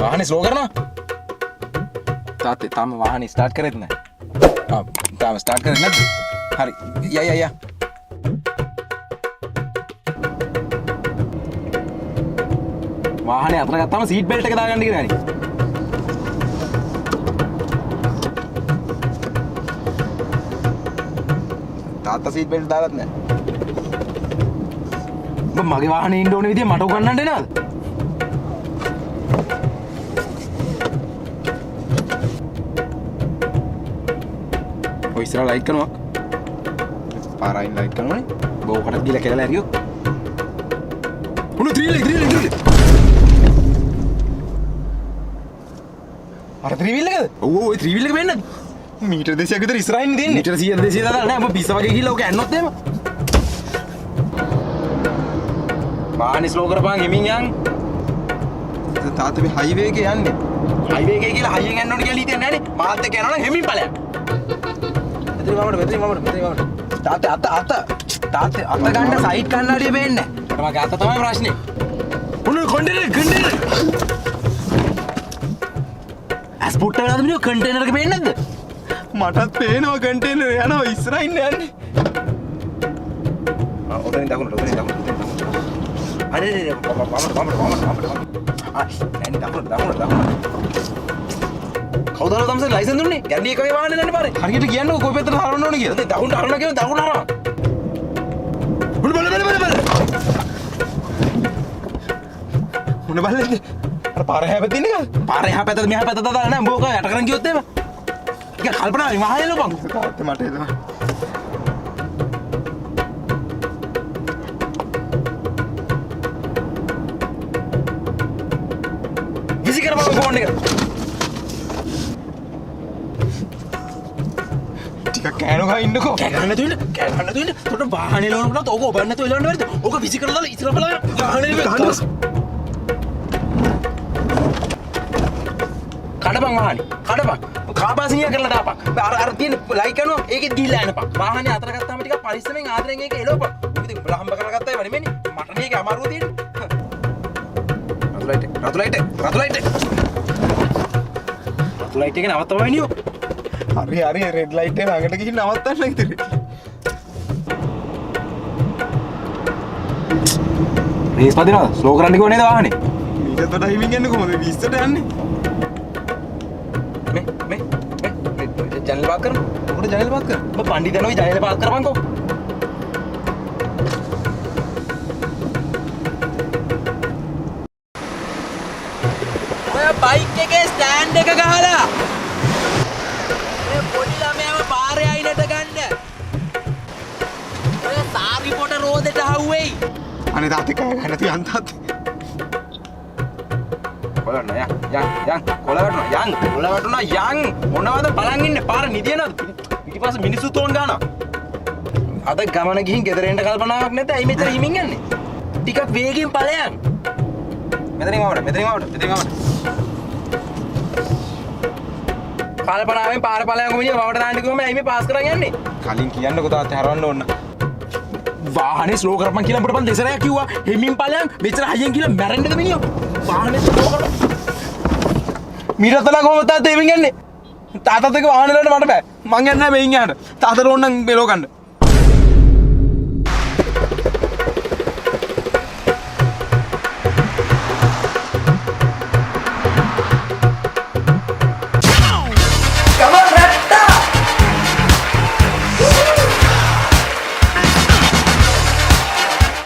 वाहन स्लो करना ताम वाहन स्टार्ट करे ना ताम स्टार्ट करे ना हरी या वाहन अत्र गत्ताम सीट बेल्ट එක දාගන්න කියලා නේ තාත්තා सीट बेल्ट දාලත් නැහැ ඔබ මගේ වාහනේ ඉන්න ඕනේ විදිය මට උගන්නන්න එනවද ඔය ඉස්සරහ ලයිට් කරනවා පාරයින් ලයිට් කරනවානේ බෝකටත් ගිහලා කියලා ඇරියෝ උණු ත්‍රිවිල් අර ත්‍රිවිල් එකද? ඔව් ඔය ත්‍රිවිල් එක වෙන්නද? මීටර 200ක් විතර ඉස්සරහින් තියෙන්නේ. මීටර 100 200 දාලා නෑ මම 20 වගේ ගිහිල්ලා ඔක ඇන්නොත් එහෙම. වාහනේ ස්ලෝ කරපන් හිමින් යන්. තාත්තා මේ හයිවේ එකේ යන්නේ. හයිවේ එකේ කියලා හයියෙන් යන්න ඕනේ කියලා හිතන්නේ නෑනේ. මාත් එක්ක යනවනම් හිමින් ඵලයක්. මෙතන මමට. තාත්තා අත ගන්න සයිඩ් කන්නඩිය වෙන්නේ නෑ. මගේ අත තමයි ප්‍රශ්නේ. උණු කන්ටේනර් ස්පොට් එක දාලා මිනිහ කන්ටේනර් එක පේන්නේ නැද්ද? මටත් පේනවා කන්ටේනර් යනවා ඉස්සරහින් යන්නේ. ඔතනින් දකුණට. අනේ වමට. දකුණට. කවුදාද තමසේ ලයිසන්ස් දුන්නේ? ගැරන්ටි එකේ වාහනේ නැන්නේ පාරේ. හරියට කියන්නකො කොයි පැත්තට හරවන්න ඕනේ කියලා. දකුණට හරවන්න කියනවා දකුණට හරවන්න. බල. මොන බලන්නේ? පාර හැපෙත් ඉන්නේ නේද? පාර එහා පැත්තද මෙහා පැත්තද දාලා නෑ. උඹ ඔක යට කරන් ගියොත් එහෙම. ටික කල්පනා මහා එළවපන්. තාත්තේ මට එනවා. විසි කරපන් ෆෝන් එක. ටිකක් කෑනෝ ගා ඉන්නකෝ. කෑගන්න නැතුව ඉන්න. තොට වාහනේ ලවනකොට ඕක ඔබන්න නැතුව එලවන්න බැරිද? ඕක විසි කරලා දාලා ඉස්සර බලන්න. වාහනේ ගහන්න. කඩපන් වාහනේ කඩපන් කාපාසිනිය කරලා දාපන් අර තියෙන ලයික් කරනවා ඒකෙත් ගිහිල්ලා යනපන් වාහනේ අතර ගත්තාම ටිකක් පරිස්සමෙන් ආදරෙන් ඒක එලවපන් ඉතින් උඹලා හම්බ කරලා ගත්තා ඒවා නෙමෙයි මට මේකේ අමාරුව තියෙන්නේ රතු ලයිට් එක නවත්තවයි නියෝ හරි රෙඩ් ලයිට් එක ළඟට ගිහින් නවත්තන්න ඉතින් රේස් පදිනවා ස්ලෝ කරන්න කිව්ව නේද වාහනේ ඊට වඩා හිමින් යන්නේ කොහොමද 20ට යන්නේ जनेल बात कर उधर जनेल बात कर मैं पंडित है ना जनेल बात कर पाऊँ मैं बाइक के स्टैंड का कहा मैं बोला मैं अब बाहर आई नहीं टकंडे मैं सारी फोटो रो देता हुए अने दाते क्या करना थी अंतात කොලවටන යන් මොනවද බලන් ඉන්නේ පාර නිදියනවද පිටිපස්ස මිනිස්සු තෝන් ගන්නවා අද ගමන ගිහින් ගෙදර එන්න කල්පනාවක් නැත ඇයි මෙතන හිමින් යන්නේ ටිකක් වේගෙන් ඵලයන් මෙතනින් වමට කල්පනාවෙන් පාර ඵලයන් ගොමිනිය වමට දාන්න කිව්වම ඇයි මේ පාස් කරන් යන්නේ කලින් කියන්නකො තාත්තේ හරවන්න ඕන වාහනේ ස්ලෝ කරපන් කියලා උඹට මම දෙසරයක් කිව්වා හිමින් ඵලයන් මෙච්චර හයියෙන් කියලා මැරෙන්නද මිනිහෝ වාහනේ ස්ලෝ කරපන් මීටතන කොහොමද තාත්තා එමින් යන්නේ තාත්තත් එක්ක වාහනේ වලට මට බෑ මං යන්නේ නැහැ මෙයින් යහට තාත්තට ඕන නම් මෙලෝ ගන්න